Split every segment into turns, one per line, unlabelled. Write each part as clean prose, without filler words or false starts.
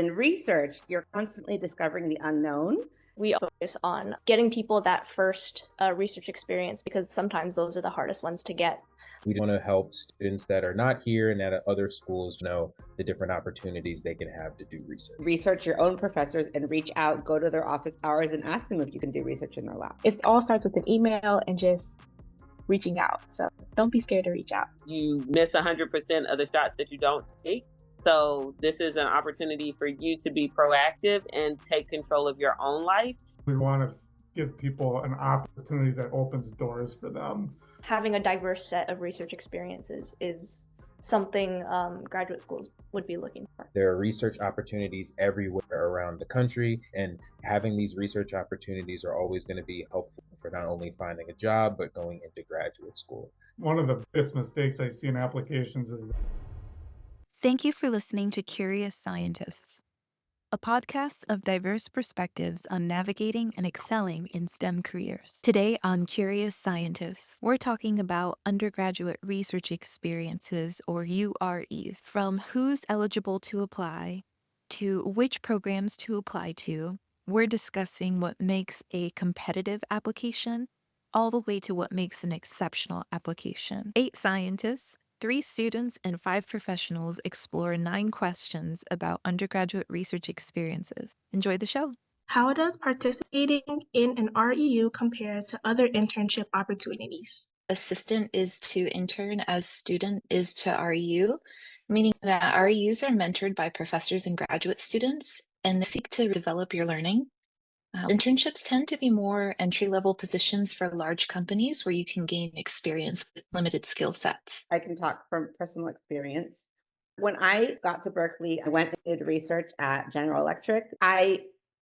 In research, you're constantly discovering the unknown.
We focus on getting people that first research experience because sometimes those are the hardest ones to get.
We want to help students that are not here and at other schools know the different opportunities they can have to do research.
Research your own professors and reach out, go to their office hours and ask them if you can do research in their lab.
It all starts with an email and just reaching out. So don't be scared to reach out.
You miss 100% of the shots that you don't take. So this is an opportunity for you to be proactive and take control of your own life.
We want to give people an opportunity that opens doors for them.
Having a diverse set of research experiences is something graduate schools would be looking for.
There are research opportunities everywhere around the country, and having these research opportunities are always going to be helpful for not only finding a job, but going into graduate school.
One of the biggest mistakes I see in applications is
Thank you for listening to Curious Scientists, a podcast of diverse perspectives on navigating and excelling in STEM careers. Today on Curious Scientists, we're talking about undergraduate research experiences, or UREs, from who's eligible to apply to which programs to apply to. We're discussing what makes a competitive application, all the way to what makes an exceptional application. 8 scientists, 3 students, and 5 professionals explore 9 questions about undergraduate research experiences. Enjoy the show.
How does participating in an REU compare to other internship opportunities?
Assistant is to intern as student is to REU, meaning that REUs are mentored by professors and graduate students, and they seek to develop your learning. Internships tend to be more entry-level positions for large companies where you can gain experience with limited skill sets.
I can talk from personal experience. When I got to Berkeley, I went and did research at General Electric. I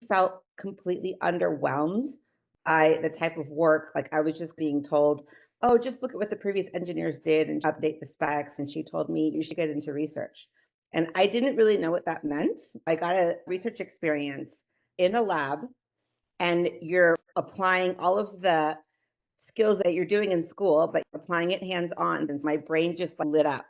felt completely underwhelmed by the type of work. Like I was just being told, oh, just look at what the previous engineers did and update the specs. And she told me you should get into research. And I didn't really know what that meant. I got a research experience in a lab, and you're applying all of the skills that you're doing in school, but applying it hands-on. And my brain just lit up.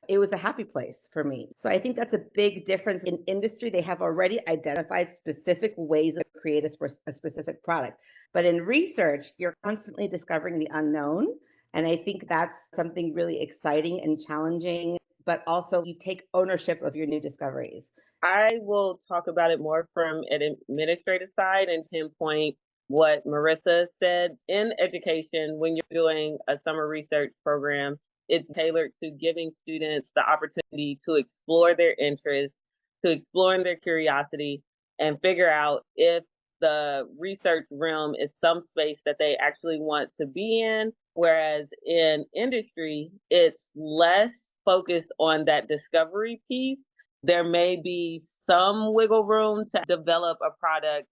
It was a happy place for me. So I think that's a big difference in industry. They have already identified specific ways to create a specific product. But in research, you're constantly discovering the unknown. And I think that's something really exciting and challenging, but also you take ownership of your new discoveries.
I will talk about it more from an administrative side and pinpoint what Marissa said. In education, when you're doing a summer research program, it's tailored to giving students the opportunity to explore their interests, to explore their curiosity, and figure out if the research realm is some space that they actually want to be in. Whereas in industry, it's less focused on that discovery piece. There may be some wiggle room to develop a product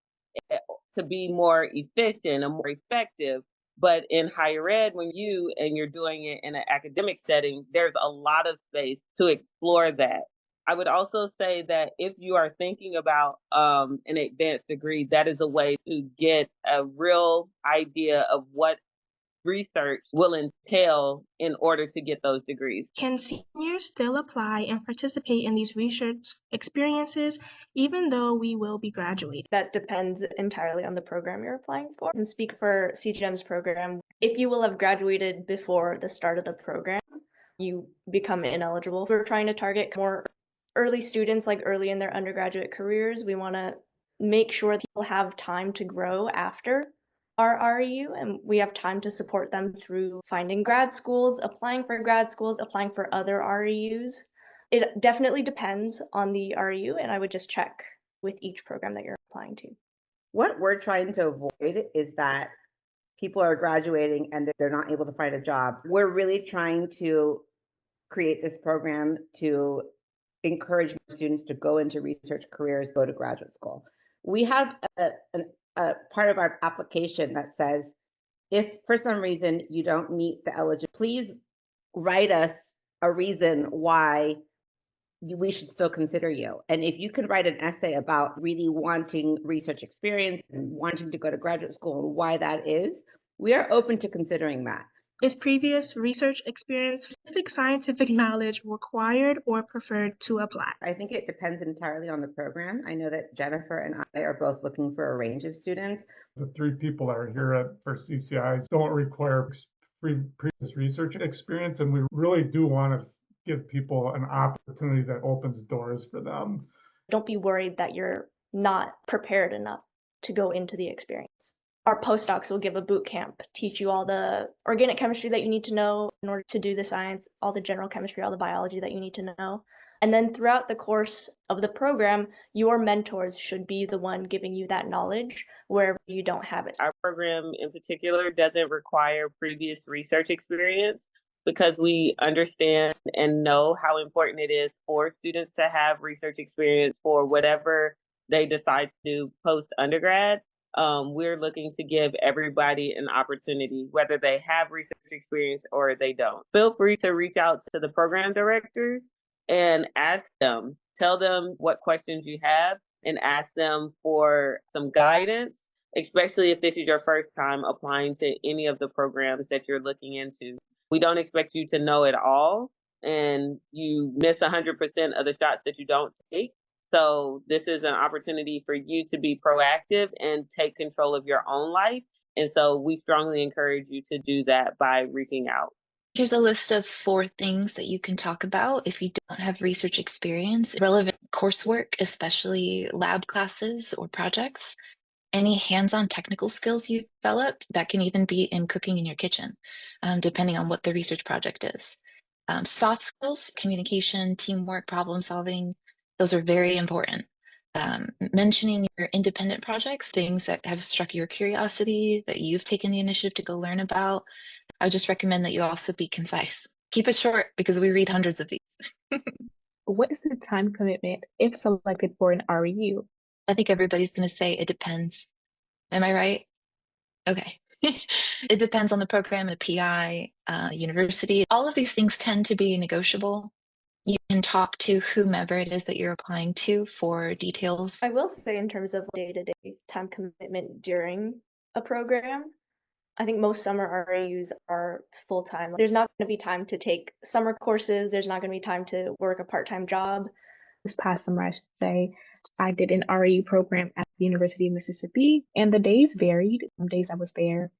to be more efficient and more effective. But in higher ed, when you're doing it in an academic setting, there's a lot of space to explore that. I would also say that if you are thinking about an advanced degree, that is a way to get a real idea of what research will entail in order to get those degrees.
Can seniors still apply and participate in these research experiences even though we will be graduating?
That depends entirely on the program you're applying for. And speak for CGM's program. If you will have graduated before the start of the program, you become ineligible. We're trying to target more early students, like early in their undergraduate careers. We want to make sure people have time to grow after our REU, and we have time to support them through finding grad schools, applying for grad schools, applying for other REUs. It definitely depends on the REU, and I would just check with each program that you're applying to.
What we're trying to avoid is that people are graduating and they're not able to find a job. We're really trying to create this program to encourage students to go into research careers, go to graduate school. We have a part of our application that says, if for some reason you don't meet the eligibility, please write us a reason why we should still consider you. And if you can write an essay about really wanting research experience and wanting to go to graduate school and why that is, we are open to considering that.
Is previous research experience, specific scientific knowledge required or preferred to apply?
I think it depends entirely on the program. I know that Jennifer and I are both looking for a range of students.
The 3 people that are here for CCIs don't require previous research experience, and we really do want to give people an opportunity that opens doors for them.
Don't be worried that you're not prepared enough to go into the experience. Our postdocs will give a boot camp, teach you all the organic chemistry that you need to know in order to do the science, all the general chemistry, all the biology that you need to know. And then throughout the course of the program, your mentors should be the one giving you that knowledge wherever you don't have it.
Our program in particular doesn't require previous research experience because we understand and know how important it is for students to have research experience for whatever they decide to do post-undergrad. We're looking to give everybody an opportunity, whether they have research experience or they don't. Feel free to reach out to the program directors and ask them, tell them what questions you have and ask them for some guidance, especially if this is your first time applying to any of the programs that you're looking into. We don't expect you to know it all, and you miss 100% of the shots that you don't take. So this is an opportunity for you to be proactive and take control of your own life. And so we strongly encourage you to do that by reaching out.
Here's a list of 4 things that you can talk about if you don't have research experience. Relevant coursework, especially lab classes or projects. Any hands-on technical skills you've developed, that can even be in cooking in your kitchen, depending on what the research project is. Soft skills, communication, teamwork, problem solving, those are very important. Mentioning your independent projects, things that have struck your curiosity, that you've taken the initiative to go learn about. I would just recommend that you also be concise. Keep it short because we read hundreds of these.
What is the time commitment if selected for an REU?
I think everybody's going to say it depends. Am I right? Okay. It depends on the program, the PI, university. All of these things tend to be negotiable. You can talk to whomever it is that you're applying to for details.
I will say in terms of day-to-day time commitment during a program, I think most summer REUs are full-time. There's not going to be time to take summer courses. There's not going to be time to work a part-time job.
This past summer, I should say, I did an REU program at the University of Mississippi, and the days varied. Some days I was there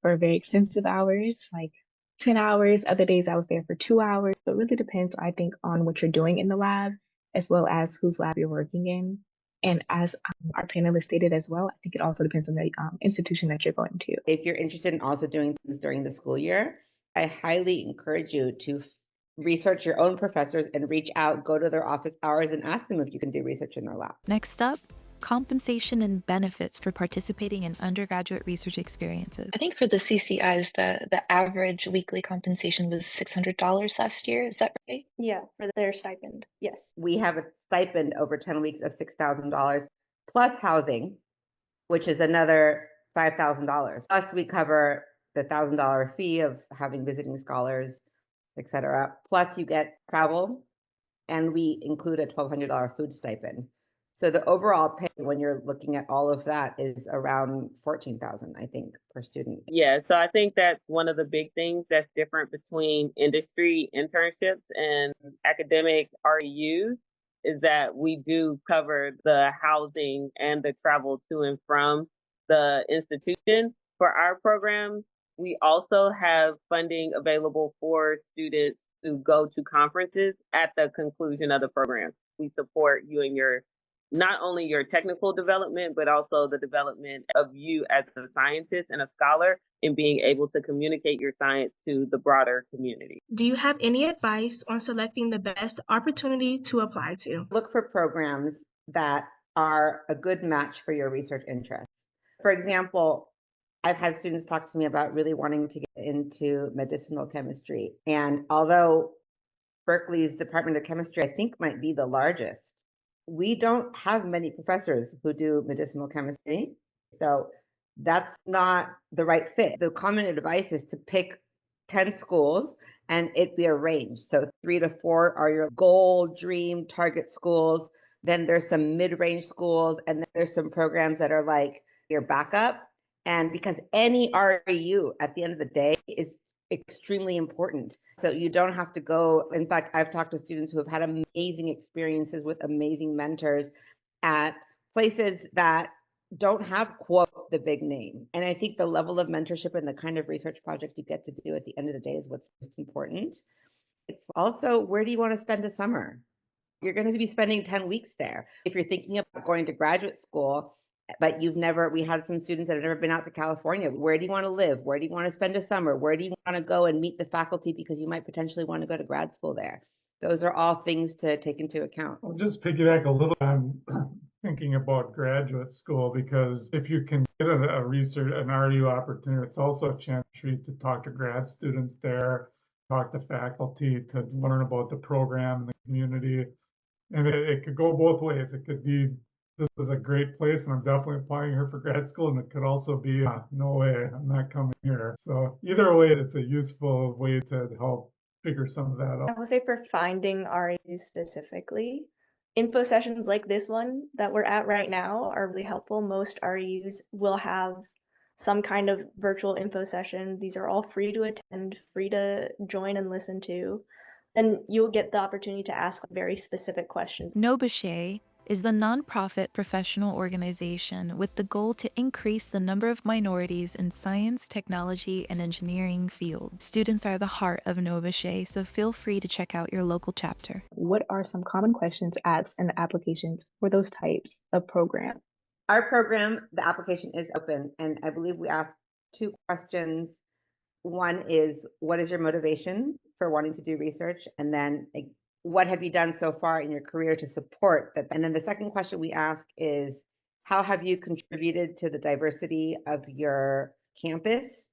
for very extensive hours, like 10 hours. Other days I was there for 2 hours. So it really depends, I think, on what you're doing in the lab, as well as whose lab you're working in. And as our panelist stated as well, I think it also depends on the institution that you're going to.
If you're interested in also doing things during the school year, I highly encourage you to research your own professors and reach out, go to their office hours and ask them if you can do research in their lab.
Next up, compensation and benefits for participating in undergraduate research experiences.
I think for the CCIs, the average weekly compensation was $600 last year. Is that right?
Yeah, for their stipend. Yes.
We have a stipend over 10 weeks of $6,000 plus housing, which is another $5,000. Plus we cover the $1,000 fee of having visiting scholars, etc. Plus you get travel, and we include a $1,200 food stipend. So the overall pay when you're looking at all of that is around $14,000, I think, per student.
Yeah, so I think that's one of the big things that's different between industry internships and academic REUs is that we do cover the housing and the travel to and from the institution. For our program, we also have funding available for students to go to conferences at the conclusion of the program. We support you in your not only your technical development, but also the development of you as a scientist and a scholar in being able to communicate your science to the broader community.
Do you have any advice on selecting the best opportunity to apply to?
Look for programs that are a good match for your research interests. For example, I've had students talk to me about really wanting to get into medicinal chemistry. And although Berkeley's Department of Chemistry, I think, might be the largest, we don't have many professors who do medicinal chemistry. So that's not the right fit. The common advice is to pick 10 schools and it be a range. So 3 to 4 are your goal, dream, target schools. Then there's some mid-range schools, and then there's some programs that are like your backup. And because any REU at the end of the day is extremely important. So you don't have to go. In fact, I've talked to students who have had amazing experiences with amazing mentors at places that don't have, quote, the big name. And I think the level of mentorship and the kind of research project you get to do at the end of the day is what's most important. It's also, where do you want to spend a summer? You're going to be spending 10 weeks there. If you're thinking about going to graduate school, but we had some students that have never been out to California. Where do you want to live? Where do you want to spend a summer? Where do you want to go and meet the faculty because you might potentially want to go to grad school there? Those are all things to take into account.
I'll just piggyback a little on thinking about graduate school, because if you can get an REU opportunity, it's also a chance for you to talk to grad students there, talk to faculty, to learn about the program and the community. And it could go both ways. It could be, this is a great place and I'm definitely applying here for grad school. And it could also be, no way, I'm not coming here. So either way, it's a useful way to help figure some of that out.
I will say for finding REUs specifically, info sessions like this one that we're at right now are really helpful. Most REUs will have some kind of virtual info session. These are all free to attend, free to join and listen to. And you'll get the opportunity to ask very specific questions.
Novachet is the nonprofit professional organization with the goal to increase the number of minorities in science, technology, and engineering fields. Students are the heart of Novachet, so feel free to check out your local chapter.
What are some common questions asked in the applications for those types of programs?
Our program, the application is open, and I believe we asked 2 questions. One is, what is your motivation for wanting to do research? And then, what have you done so far in your career to support that? And then the second question we ask is, how have you contributed to the diversity of your campus?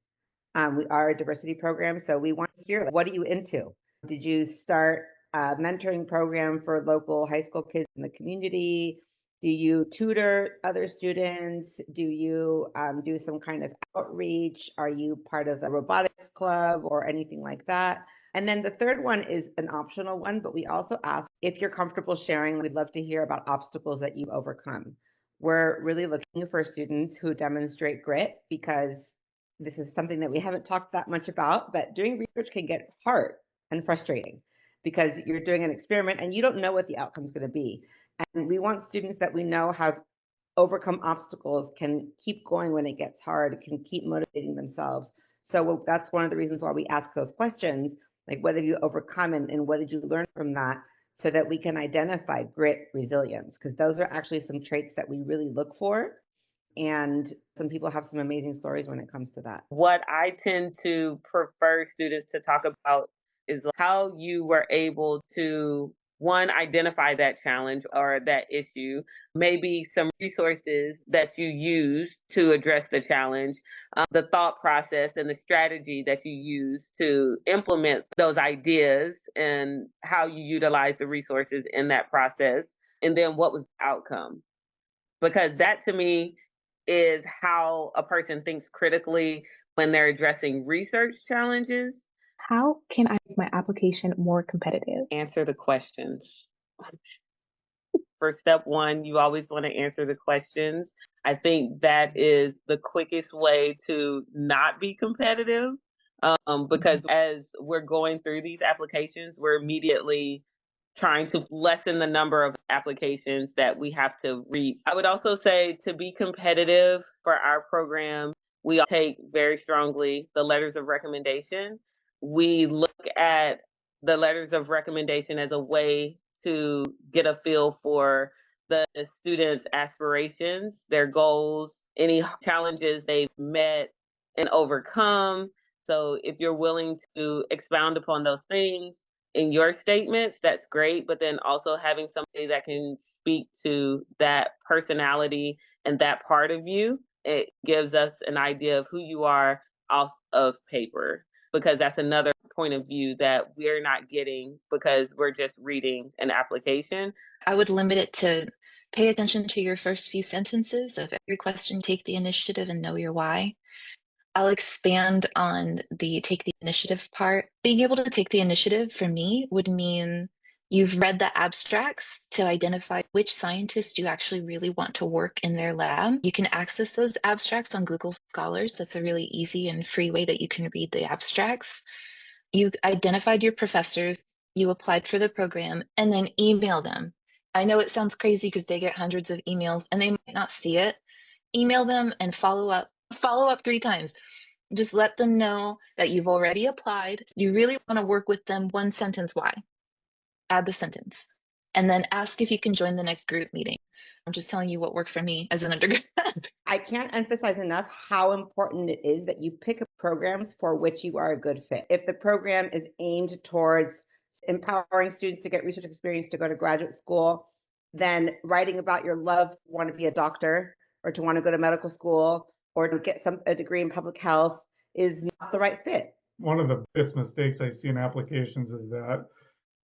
We are a diversity program, so we want to hear, what are you into? Did you start a mentoring program for local high school kids in the community? Do you tutor other students? Do you do some kind of outreach? Are you part of a robotics club or anything like that? And then the third one is an optional one, but we also ask if you're comfortable sharing. We'd love to hear about obstacles that you've overcome. We're really looking for students who demonstrate grit, because this is something that we haven't talked that much about, but doing research can get hard and frustrating because you're doing an experiment and you don't know what the outcome is going to be. And we want students that we know have overcome obstacles, can keep going when it gets hard, can keep motivating themselves. So that's one of the reasons why we ask those questions, like what have you overcome and what did you learn from that, so that we can identify grit, resilience, because those are actually some traits that we really look for. And some people have some amazing stories when it comes to that.
What I tend to prefer students to talk about is how you were able to, one, identify that challenge or that issue, maybe some resources that you use to address the challenge, the thought process and the strategy that you use to implement those ideas, and how you utilize the resources in that process, and then what was the outcome. Because that to me is how a person thinks critically when they're addressing research challenges.
How can I make my application more competitive?
Answer the questions. For step 1, you always want to answer the questions. I think that is the quickest way to not be competitive, because as we're going through these applications, we're immediately trying to lessen the number of applications that we have to read. I would also say, to be competitive for our program, we take very strongly the letters of recommendation. We look at the letters of recommendation as a way to get a feel for the students' aspirations, their goals, any challenges they've met and overcome. So if you're willing to expound upon those things in your statements, that's great. But then also having somebody that can speak to that personality and that part of you, it gives us an idea of who you are off of paper, because that's another point of view that we're not getting because we're just reading an application.
I would limit it to pay attention to your first few sentences of every question, take the initiative and know your why. I'll expand on the take the initiative part. Being able to take the initiative for me would mean You've read the abstracts to identify which scientists you actually really want to work in their lab. You can access those abstracts on Google Scholars. That's a really easy and free way that you can read the abstracts. You identified your professors, you applied for the program, and then email them. I know it sounds crazy because they get hundreds of emails and they might not see it. Email them and follow up 3 times. Just let them know that you've already applied. You really want to work with them. One sentence why. Add the sentence. And then ask if you can join the next group meeting. I'm just telling you what worked for me as an undergrad.
I can't emphasize enough how important it is that you pick up programs for which you are a good fit. If the program is aimed towards empowering students to get research experience to go to graduate school, then writing about your love to want to be a doctor or to want to go to medical school or to get a degree in public health is not the right fit.
One of the biggest mistakes I see in applications is that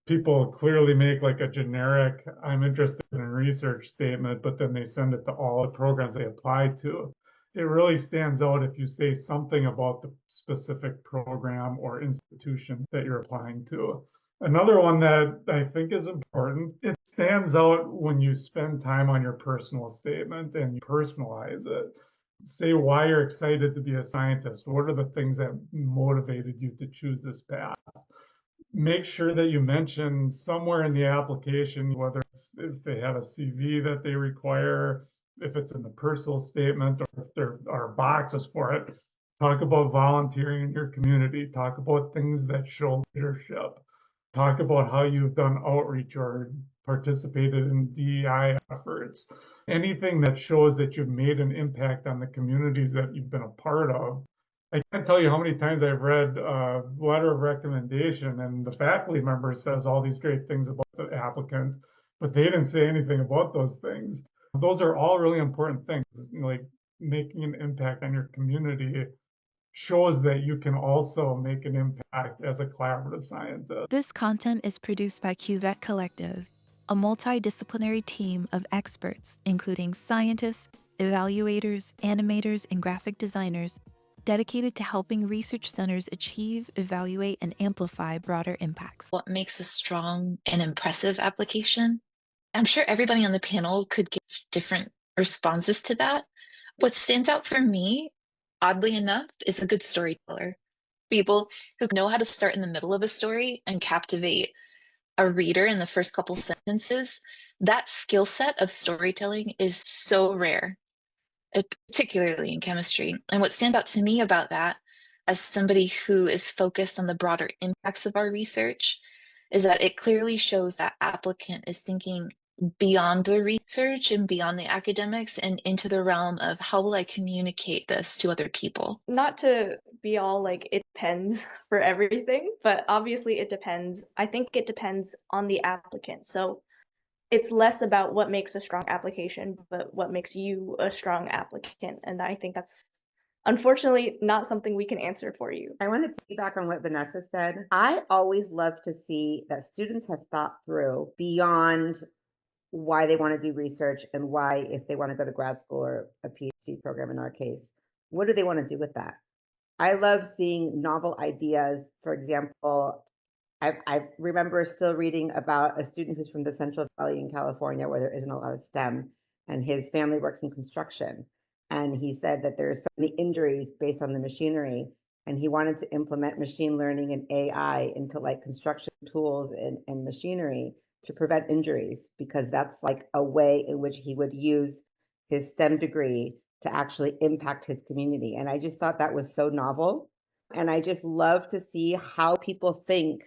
people clearly make like a generic, I'm interested in research statement, but then they send it to all the programs they apply to. It really stands out if you say something about the specific program or institution that you're applying to. Another one that I think is important, it stands out when you spend time on your personal statement and you personalize it. Say why you're excited to be a scientist. What are the things that motivated you to choose this path? Make sure that you mention somewhere in the application, whether it's if they have a CV that they require, if it's in the personal statement, or if there are boxes for it. Talk about volunteering in your community. Talk about things that show leadership. Talk about how you've done outreach or participated in DEI efforts. Anything that shows that you've made an impact on the communities that you've been a part of. I can't tell you how many times I've read a letter of recommendation and the faculty member says all these great things about the applicant, but they didn't say anything about those things. Those are all really important things, like making an impact on your community shows that you can also make an impact as a collaborative scientist.
This content is produced by Cuvette Collective, a multidisciplinary team of experts, including scientists, evaluators, animators, and graphic designers, dedicated to helping research centers achieve, evaluate, and amplify broader impacts.
What makes a strong and impressive application? I'm sure everybody on the panel could give different responses to that. What stands out for me, oddly enough, is a good storyteller. People who know how to start in the middle of a story and captivate a reader in the first couple sentences. That skill set of storytelling is so rare, particularly in chemistry. And what stands out to me about that, as somebody who is focused on the broader impacts of our research, is that it clearly shows that applicant is thinking beyond the research and beyond the academics and into the realm of how will I communicate this to other people.
Not to be all like it depends for everything, but obviously it depends. I think it depends on the applicant. So it's less about what makes a strong application, but what makes you a strong applicant. And I think that's unfortunately not something we can answer for you.
I want to piggyback on what Vanessa said. I always love to see that students have thought through beyond why they want to do research and why, if they want to go to grad school or a PhD program in our case, what do they want to do with that? I love seeing novel ideas. For example, I remember still reading about a student who's from the Central Valley in California where there isn't a lot of STEM, and his family works in construction. And he said that there's so many injuries based on the machinery, and he wanted to implement machine learning and AI into like construction tools and machinery to prevent injuries, because that's like a way in which he would use his STEM degree to actually impact his community. And I just thought that was so novel. And I just love to see how people think,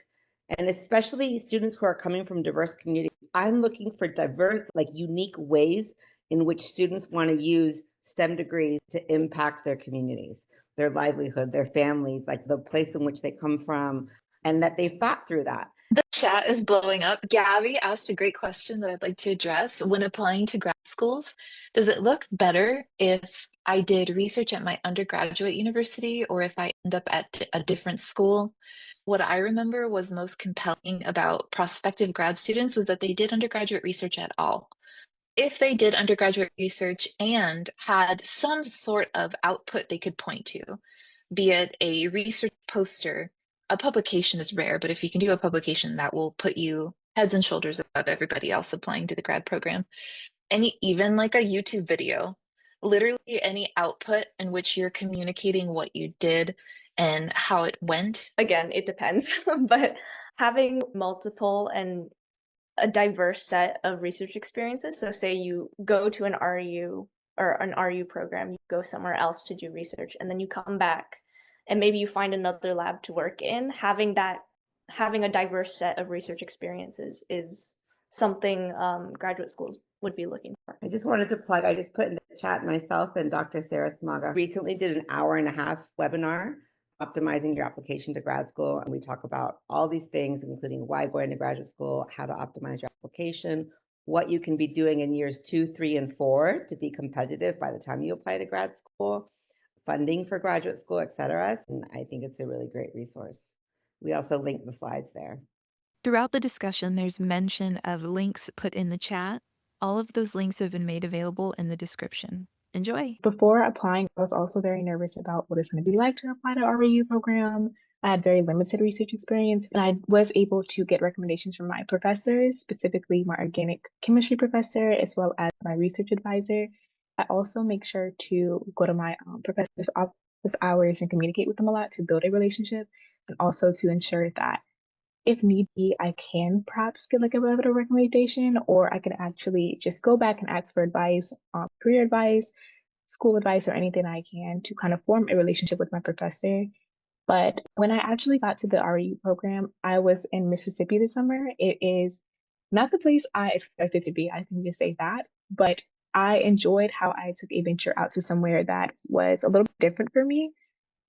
and especially students who are coming from diverse communities. I'm looking for diverse, like unique ways in which students want to use STEM degrees to impact their communities, their livelihood, their families, like the place in which they come from, and that they've thought through that.
The chat is blowing up. Gabby asked a great question that I'd like to address. When applying to grad schools, does it look better if I did research at my undergraduate university or if I end up at a different school? What I remember was most compelling about prospective grad students was that they did undergraduate research at all. If they did undergraduate research and had some sort of output they could point to, be it a research poster, a publication is rare, but if you can do a publication, that will put you heads and shoulders above everybody else applying to the grad program. Even like a YouTube video, literally any output in which you're communicating what you did and how it went.
Again, it depends, but having multiple and a diverse set of research experiences. So say you go to an REU or an RU program, you go somewhere else to do research, and then you come back and maybe you find another lab to work in. Having a diverse set of research experiences is something graduate schools would be looking for.
I just wanted to plug, I just put in the chat, myself and Dr. Sarah Smaga recently did an 1.5-hour webinar, optimizing your application to grad school. And we talk about all these things, including why going to graduate school, how to optimize your application, what you can be doing in years 2, 3, and 4 to be competitive by the time you apply to grad school, funding for graduate school, et cetera. And I think it's a really great resource. We also link the slides there.
Throughout the discussion, there's mention of links put in the chat. All of those links have been made available in the description. Enjoy.
Before applying, I was also very nervous about what it's going to be like to apply to REU program. I had very limited research experience, and I was able to get recommendations from my professors, specifically my organic chemistry professor, as well as my research advisor. I also make sure to go to my professor's office hours and communicate with them a lot to build a relationship, and also to ensure that if need be, I can perhaps get like a bit of a recommendation, or I can actually just go back and ask for advice, career advice, school advice, or anything I can to kind of form a relationship with my professor. But when I actually got to the REU program, I was in Mississippi this summer. It is not the place I expected to be, I can just say that. But I enjoyed how I took a venture out to somewhere that was a little bit different for me.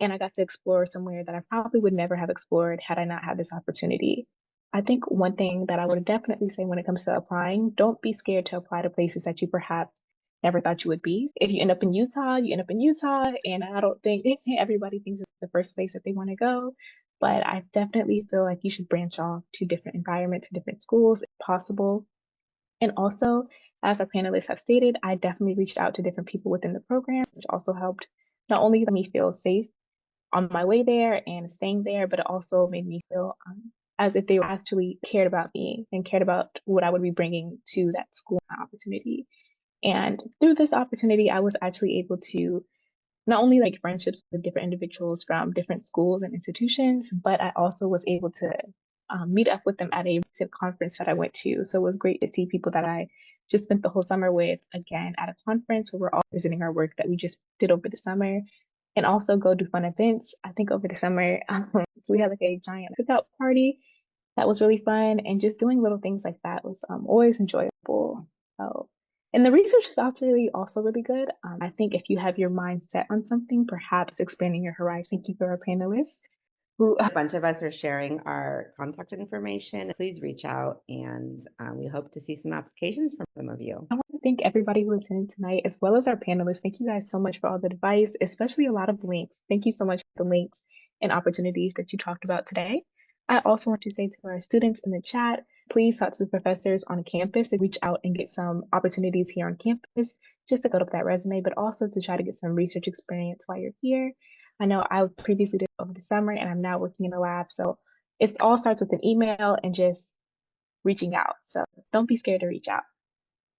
And I got to explore somewhere that I probably would never have explored had I not had this opportunity. I think one thing that I would definitely say when it comes to applying, don't be scared to apply to places that you perhaps never thought you would be. If you end up in Utah, you end up in Utah, and I don't think everybody thinks it's the first place that they want to go. But I definitely feel like you should branch off to different environments, to different schools if possible. And also, as our panelists have stated, I definitely reached out to different people within the program, which also helped not only let me feel safe on my way there and staying there, but it also made me feel as if they actually cared about me and cared about what I would be bringing to that school opportunity. And through this opportunity, I was actually able to not only like friendships with different individuals from different schools and institutions, but I also was able to meet up with them at a recent conference that I went to. So it was great to see people that I just spent the whole summer with again at a conference where we're all presenting our work that we just did over the summer, and also go do fun events. I think over the summer, we had like a giant cookout party that was really fun, and just doing little things like that was always enjoyable. So, and the research is actually also really good. I think if you have your mind set on something, perhaps expanding your horizon. Thank you for our panelists.
A bunch of us are sharing our contact information. Please reach out, and we hope to see some applications from some of you.
I want to thank everybody who attended tonight, as well as our panelists. Thank you guys so much for all the advice, especially a lot of links. Thank you so much for the links and opportunities that you talked about today. I also want to say to our students in the chat, please talk to the professors on campus and reach out and get some opportunities here on campus just to build up that resume, but also to try to get some research experience while you're here. I know I previously did it over the summer, and I'm now working in a lab. So it all starts with an email and just reaching out. So don't be scared to reach out.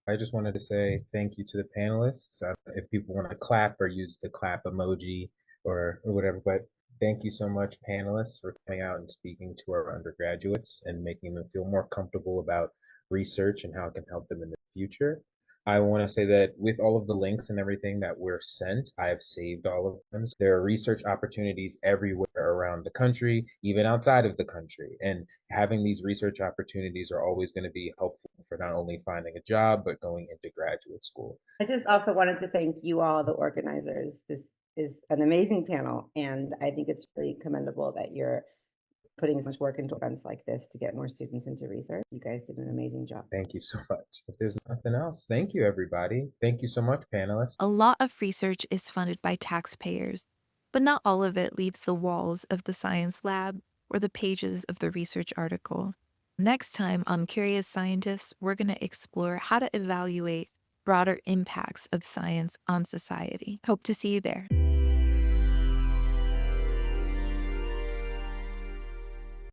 I just wanted to say thank you to the panelists. If people want to clap or use the clap emoji or whatever, but thank you so much, panelists, for coming out and speaking to our undergraduates and making them feel more comfortable about research and how it can help them in the future. I want to say that with all of the links and everything that we're sent, I have saved all of them. So there are research opportunities everywhere around the country, even outside of the country. And having these research opportunities are always going to be helpful for not only finding a job, but going into graduate school.
I just also wanted to thank you all, the organizers. This is an amazing panel, and I think it's really commendable that you're putting so much work into events like this to get more students into research. You guys did an amazing job.
Thank you so much. If there's nothing else, thank you, everybody. Thank you so much, panelists.
A lot of research is funded by taxpayers, but not all of it leaves the walls of the science lab or the pages of the research article. Next time on Curious Scientists, we're going to explore how to evaluate broader impacts of science on society. Hope to see you there.